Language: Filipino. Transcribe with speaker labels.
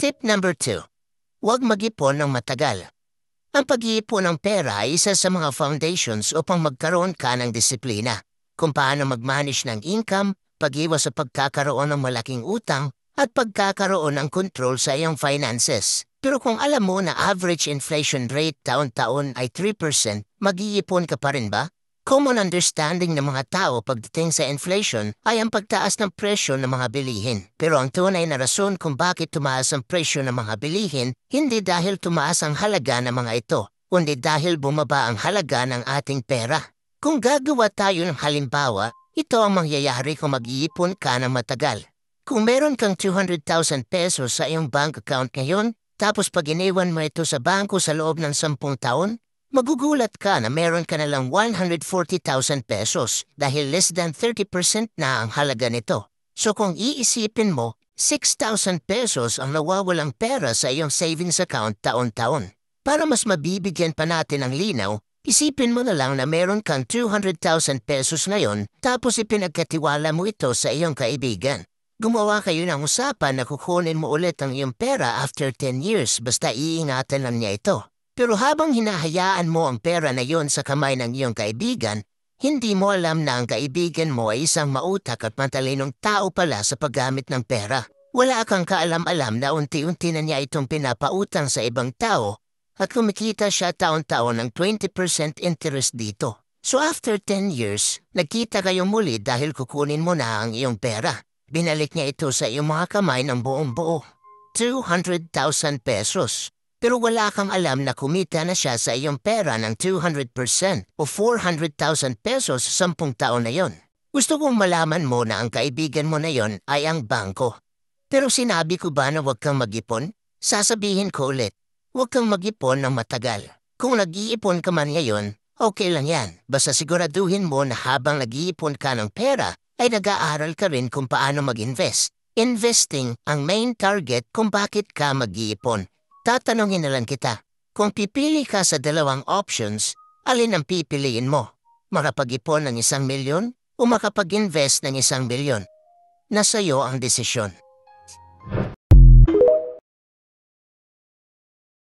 Speaker 1: Tip number 2. Huwag mag-ipon ng matagal. Ang pag-iipon ng pera ay isa sa mga foundations upang magkaroon ka ng disiplina. Kung paano mag-manage ng income, pag-iwas sa pagkakaroon ng malaking utang, at pagkakaroon ng control sa iyong finances. Pero kung alam mo na average inflation rate taon-taon ay 3%, mag-iipon ka pa rin ba? Common understanding ng mga tao pagdating sa inflation ay ang pagtaas ng presyo ng mga bilihin. Pero ang tunay na rason kung bakit tumaas ang presyo ng mga bilihin, hindi dahil tumaas ang halaga ng mga ito, kundi dahil bumaba ang halaga ng ating pera. Kung gagawa tayo ng halimbawa, ito ang mangyayari kung mag-iipon ka ng matagal. Kung meron kang 200,000 pesos sa iyong bank account ngayon, tapos pag iniwan mo ito sa bangko sa loob ng 10 taon, magugulat ka na meron ka na lang 140,000 pesos dahil less than 30% na ang halaga nito. So kung iisipin mo, 6,000 pesos ang nawawalang pera sa iyong savings account taon-taon. Para mas mabibigyan pa natin ng linaw, isipin mo na lang na meron kang 200,000 pesos ngayon tapos ipinagkatiwala mo ito sa iyong kaibigan. Gumawa kayo ng usapan na kukunin mo ulit ang iyong pera after 10 years basta iingatan lang niya ito. Pero habang hinahayaan mo ang pera na yon sa kamay ng iyong kaibigan, hindi mo alam na ang kaibigan mo ay isang mautak at matalinong tao pala sa paggamit ng pera. Wala kang kaalam-alam na unti-unti na niya itong pinapautang sa ibang tao at kumikita siya taon-taon ng 20% interest dito. So after 10 years, nagkita kayo muli dahil kukunin mo na ang iyong pera. Binalik niya ito sa iyong mga kamay ng buong buo. 200,000 pesos. Pero wala kang alam na kumita na siya sa iyong pera ng 200% o 400,000 pesos sa 10 taon na yon. Gusto kong malaman mo na ang kaibigan mo na yon ay ang bangko. Pero sinabi ko ba na huwag kang mag-ipon? Sasabihin ko ulit, huwag kang mag-ipon ng matagal. Kung nag-iipon ka man ngayon, okay lang yan. Basta siguraduhin mo na habang nag-iipon ka ng pera, ay nag-aaral ka rin kung paano mag-invest. Investing ang main target kung bakit ka mag-iipon. Tatanungin na lang kita, kung pipili ka sa dalawang options, alin ang pipiliin mo? Makapag-ipon ng 1 milyon o makapag-invest ng 1 milyon? Nasa iyo ang desisyon.